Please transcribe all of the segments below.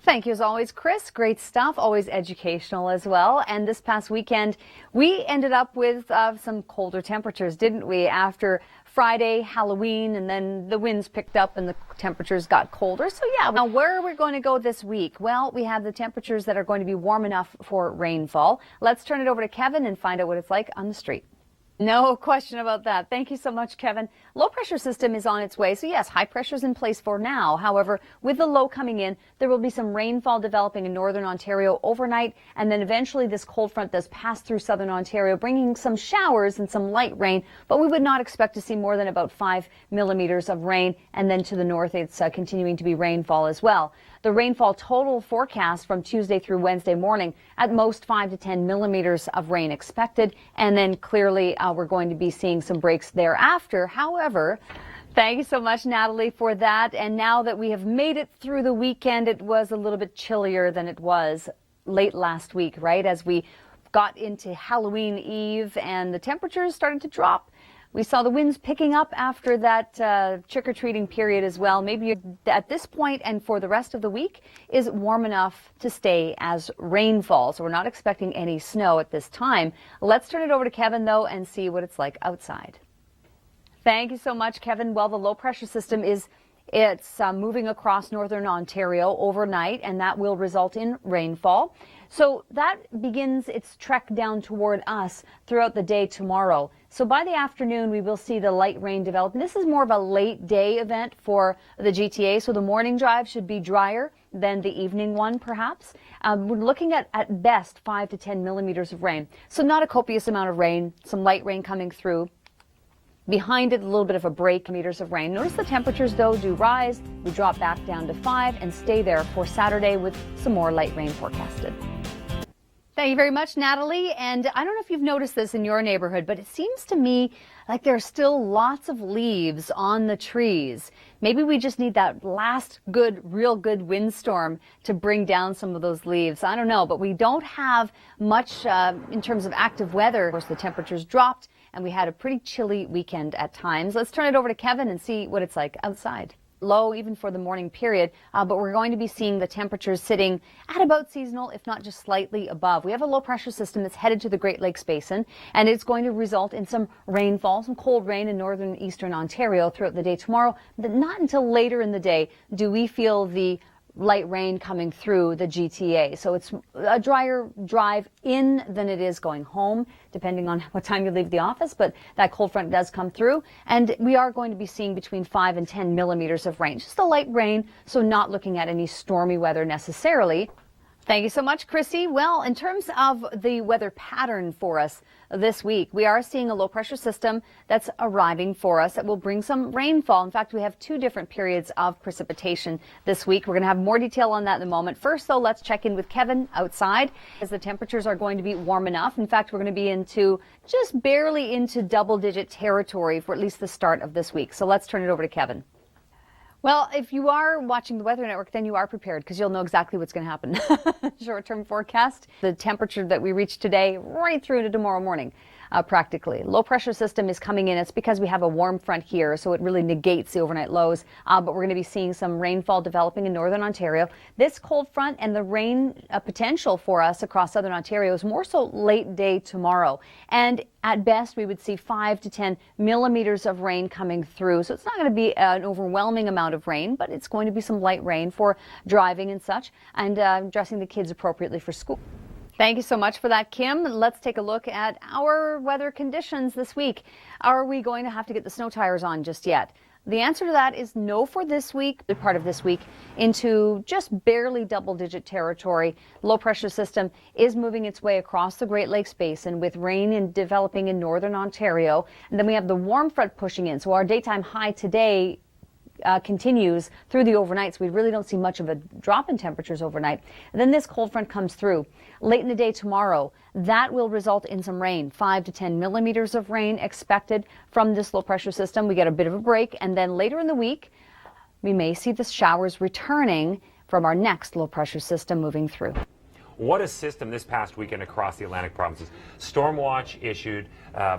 Thank you as always, Chris. Great stuff, always educational as well. And this past weekend, we ended up with some colder temperatures, didn't we? After Friday, Halloween, and then the winds picked up and the temperatures got colder. So yeah, now where are we going to go this week? Well, we have the temperatures that are going to be warm enough for rainfall. Let's turn it over to Kevin and find out what it's like on the street. No question about that. Thank you so much, Kevin. Low pressure system is on its way. So yes, high pressure is in place for now. However, with the low coming in, there will be some rainfall developing in northern Ontario overnight. And then eventually this cold front does pass through southern Ontario, bringing some showers and some light rain. But we would not expect to see more than about 5 millimeters of rain. And then to the north, it's continuing to be rainfall as well. The rainfall total forecast from Tuesday through Wednesday morning, at most 5 to 10 millimeters of rain expected. And then clearly we're going to be seeing some breaks thereafter. However, thank you so much, Natalie, for that. And now that we have made it through the weekend, it was a little bit chillier than it was late last week, right? As we got into Halloween Eve and the temperatures started to drop. We saw the winds picking up after that trick-or-treating period as well. Maybe at this point and for the rest of the week is warm enough to stay as rainfall. So we're not expecting any snow at this time. Let's turn it over to Kevin, though, and see what it's like outside. Thank you so much, Kevin. Well, the low-pressure system it's moving across northern Ontario overnight, and that will result in rainfall. So that begins its trek down toward us throughout the day tomorrow. So by the afternoon, we will see the light rain develop. And this is more of a late day event for the GTA. So the morning drive should be drier than the evening one, perhaps. We're looking at best 5 to 10 millimeters of rain. So not a copious amount of rain, some light rain coming through. Behind it, a little bit of a break, meters of rain. Notice the temperatures, though, do rise. We drop back down to 5 and stay there for Saturday with some more light rain forecasted. Thank you very much, Natalie. And I don't know if you've noticed this in your neighborhood, but it seems to me like there are still lots of leaves on the trees. Maybe we just need that last real good windstorm to bring down some of those leaves. I don't know, but we don't have much in terms of active weather. Of course, the temperatures dropped and we had a pretty chilly weekend at times. Let's turn it over to Kevin and see what it's like outside. Low even for the morning period, but we're going to be seeing the temperatures sitting at about seasonal, if not just slightly above. We have a low pressure system that's headed to the Great Lakes Basin, and it's going to result in some rainfall, some cold rain in northern eastern Ontario throughout the day tomorrow. But not until later in the day do we feel the light rain coming through the GTA. So it's a drier drive in than it is going home, depending on what time you leave the office. But that cold front does come through, and we are going to be seeing between 5 and 10 millimeters of rain. Just a light rain, so not looking at any stormy weather necessarily. Thank you so much, Chrissy. Well, in terms of the weather pattern for us this week, we are seeing a low pressure system that's arriving for us that will bring some rainfall. In fact, we have 2 different periods of precipitation this week. We're going to have more detail on that in a moment. First, though, let's check in with Kevin outside, as the temperatures are going to be warm enough. In fact, we're going to be just barely into double-digit territory for at least the start of this week. So let's turn it over to Kevin. Well, if you are watching the Weather Network, then you are prepared because you'll know exactly what's going to happen. Short-term forecast, the temperature that we reached today right through to tomorrow morning. Practically. Low pressure system is coming in. It's because we have a warm front here, so it really negates the overnight lows. But we're going to be seeing some rainfall developing in northern Ontario. This cold front and the rain potential for us across southern Ontario is more so late day tomorrow. And at best, we would see 5 to 10 millimeters of rain coming through. So it's not going to be an overwhelming amount of rain, but it's going to be some light rain for driving and such, and dressing the kids appropriately for school. Thank you so much for that, Kim. Let's take a look at our weather conditions this week. Are we going to have to get the snow tires on just yet? The answer to that is no for this week, part of this week, into just barely double-digit territory. Low pressure system is moving its way across the Great Lakes Basin with rain developing in northern Ontario. And then we have the warm front pushing in. So our daytime high today continues through the overnight, so we really don't see much of a drop in temperatures overnight. And then this cold front comes through late in the day tomorrow. That will result in some rain, 5 to 10 millimeters of rain expected from this low pressure system. We get a bit of a break, and then later in the week we may see the showers returning from our next low pressure system moving through. What a system this past weekend across the Atlantic provinces. Storm watch issued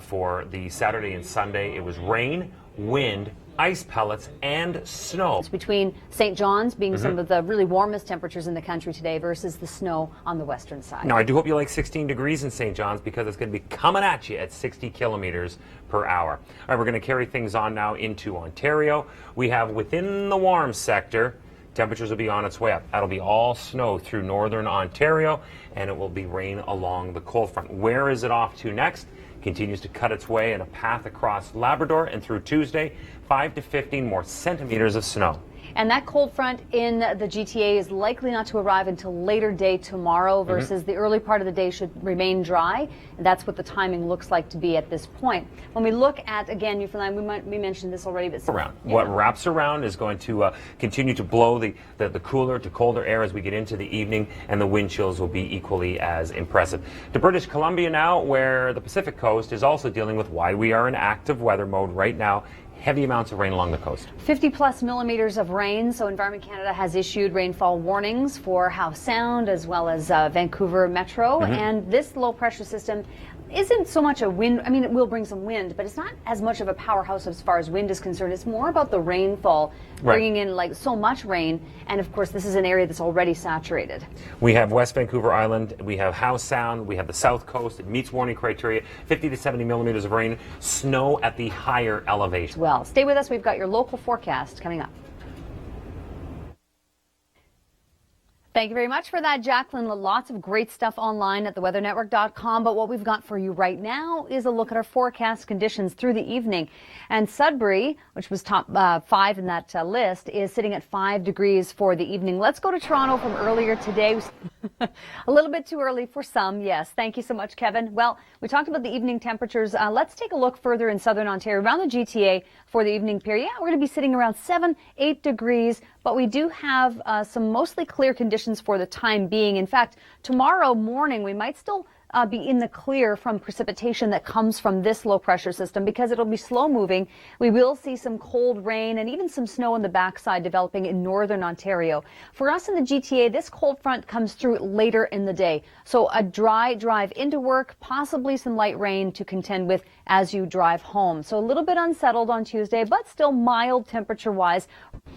for the Saturday and Sunday. It was rain, wind, ice pellets and snow. It's between St. John's being some of the really warmest temperatures in the country today versus the snow on the western side. Now, I do hope you like 16 degrees in St. John's because it's going to be coming at you at 60 kilometers per hour. All right, we're going to carry things on now into Ontario. We have within the warm sector, temperatures will be on its way up. That'll be all snow through northern Ontario, and it will be rain along the cold front. Where is it off to next? Continues to cut its way in a path across Labrador, and through Tuesday, 5 to 15 more centimeters of snow. And that cold front in the GTA is likely not to arrive until later day tomorrow versus the early part of the day should remain dry. And that's what the timing looks like to be at this point. When we look at, again, Newfoundland, we mentioned this already, but What wraps around is going to continue to blow the cooler to colder air as we get into the evening, and the wind chills will be equally as impressive. To British Columbia now, where the Pacific coast is also dealing with why we are in active weather mode right now. Heavy amounts of rain along the coast. 50+ millimeters of rain. So Environment Canada has issued rainfall warnings for Howe Sound as well as Vancouver Metro. And this low pressure system isn't so much a wind. I mean, it will bring some wind, but it's not as much of a powerhouse as far as wind is concerned. It's more about the rainfall, bringing in like so much rain. And of course, this is an area that's already saturated. We have West Vancouver Island, we have Howe Sound, we have the South Coast. It meets warning criteria. 50 to 70 millimeters of rain, snow at the higher elevation. Well, stay with us. We've got your local forecast coming up. Thank you very much for that, Jacqueline. Lots of great stuff online at theweathernetwork.com. But what we've got for you right now is a look at our forecast conditions through the evening. And Sudbury, which was top 5 in that list, is sitting at 5 degrees for the evening. Let's go to Toronto from earlier today. A little bit too early for some, yes. Thank you so much, Kevin. Well, we talked about the evening temperatures. Let's take a look further in southern Ontario, around the GTA for the evening period. Yeah, we're going to be sitting around 7-8 degrees, but we do have some mostly clear conditions for the time being. In fact, tomorrow morning we might still be in the clear from precipitation that comes from this low pressure system because it'll be slow moving. We will see some cold rain and even some snow on the backside developing in northern Ontario. For us in the GTA, this cold front comes through later in the day. So a dry drive into work, possibly some light rain to contend with as you drive home. So a little bit unsettled on Tuesday, but still mild temperature wise.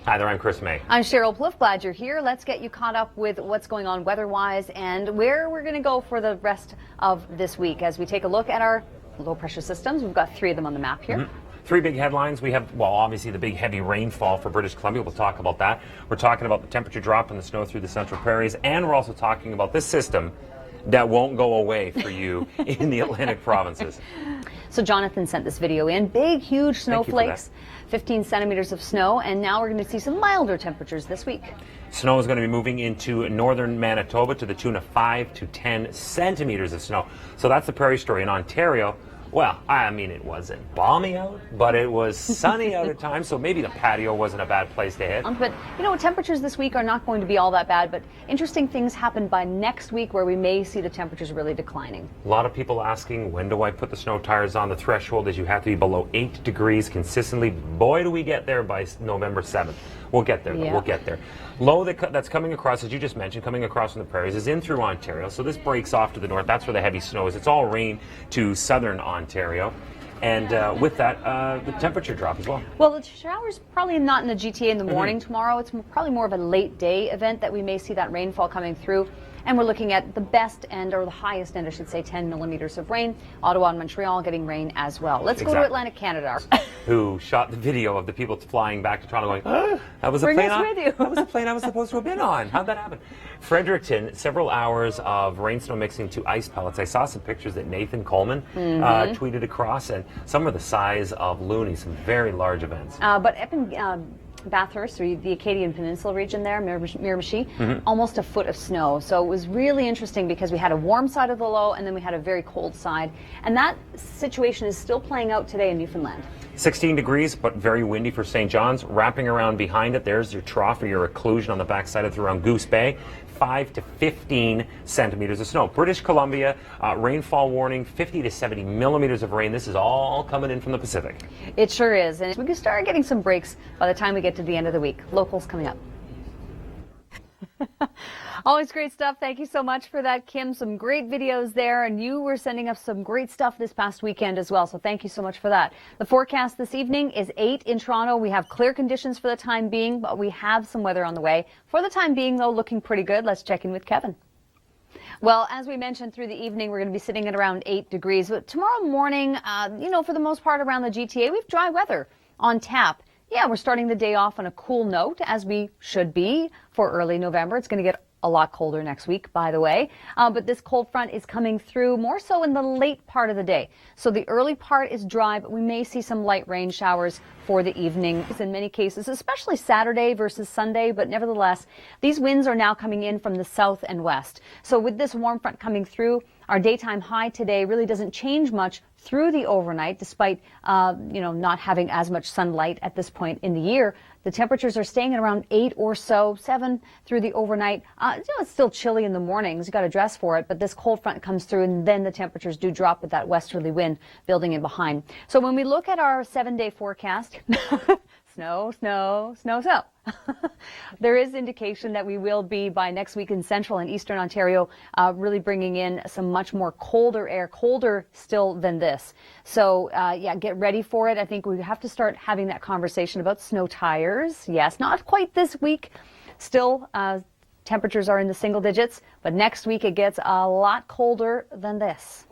Hi there, I'm Chris May. I'm Sheryl Plouffe. Glad you're here. Let's get you caught up with what's going on weather-wise and where we're going to go for the rest of this week as we take a look at our low-pressure systems. We've got 3 of them on the map here. 3 big headlines. We have, well, obviously the big heavy rainfall for British Columbia. We'll talk about that. We're talking about the temperature drop and the snow through the central prairies, and we're also talking about this system that won't go away for you in the Atlantic provinces. So Jonathan sent this video in. Big, huge snowflakes, 15 centimeters of snow, and now we're going to see some milder temperatures this week. Snow is going to be moving into northern Manitoba to the tune of 5 to 10 centimeters of snow. So that's the prairie story. In Ontario, well, I mean, it wasn't balmy out, but it was sunny out at times, so maybe the patio wasn't a bad place to hit. But, you know, temperatures this week are not going to be all that bad, but interesting things happen by next week where we may see the temperatures really declining. A lot of people asking, when do I put the snow tires on? The threshold is you have to be below 8 degrees consistently. Boy, do we get there by November 7th. We'll get there, though. We'll get there. Low that's coming across, as you just mentioned, coming across from the prairies is in through Ontario. So this breaks off to the north. That's where the heavy snow is. It's all rain to southern Ontario. And with that, the temperature drop as well. Well, the showers probably not in the GTA in the morning tomorrow. It's probably more of a late day event that we may see that rainfall coming through. And we're looking at the best end, or the highest end, I should say, 10 millimeters of rain. Ottawa and Montreal getting rain as well. Let's go to Atlantic Canada. Who shot the video of the people flying back to Toronto going, that was a plane that was a plane I was supposed to have been on. How'd that happen? Fredericton, several hours of rain snow mixing to ice pellets. I saw some pictures that Nathan Coleman tweeted across, and some are the size of loonies, some very large events. But up in Bathurst, or the Acadian Peninsula region there, Miramichi, almost a foot of snow. So it was really interesting because we had a warm side of the low and then we had a very cold side. And that situation is still playing out today in Newfoundland. 16 degrees, but very windy for St. John's. Wrapping around behind it, there's your trough or your occlusion on the backside of around Goose Bay. 5 to 15 centimeters of snow. British Columbia, rainfall warning, 50 to 70 millimeters of rain. This is all coming in from the Pacific. It sure is. And we can start getting some breaks by the time we get to the end of the week. Locals coming up. Always great stuff. Thank you so much for that, Kim. Some great videos there, and you were sending us some great stuff this past weekend as well, so thank you so much for that. The forecast this evening is 8 in Toronto. We have clear conditions for the time being, but we have some weather on the way. For the time being, though, looking pretty good. Let's check in with Kevin. Well, as we mentioned through the evening, we're going to be sitting at around 8 degrees. But tomorrow morning, for the most part around the GTA, we have dry weather on tap. Yeah, we're starting the day off on a cool note, as we should be for early November. It's going to get a lot colder next week, by the way. But this cold front is coming through more so in the late part of the day. So the early part is dry, but we may see some light rain showers for the evening in many cases, especially Saturday versus Sunday. But nevertheless, these winds are now coming in from the south and west. So with this warm front coming through, our daytime high today really doesn't change much through the overnight, despite not having as much sunlight at this point in the year. The temperatures are staying at around 8 or so, 7 through the overnight. It's still chilly in the mornings. You got to dress for it, but this cold front comes through, and then the temperatures do drop with that westerly wind building in behind. So when we look at our 7-day forecast, snow, snow, snow, snow. There is indication that we will be, by next week in central and eastern Ontario, really bringing in some much more colder air, colder still than this. So, get ready for it. I think we have to start having that conversation about snow tires. Yes, not quite this week. Still, temperatures are in the single digits, but next week it gets a lot colder than this.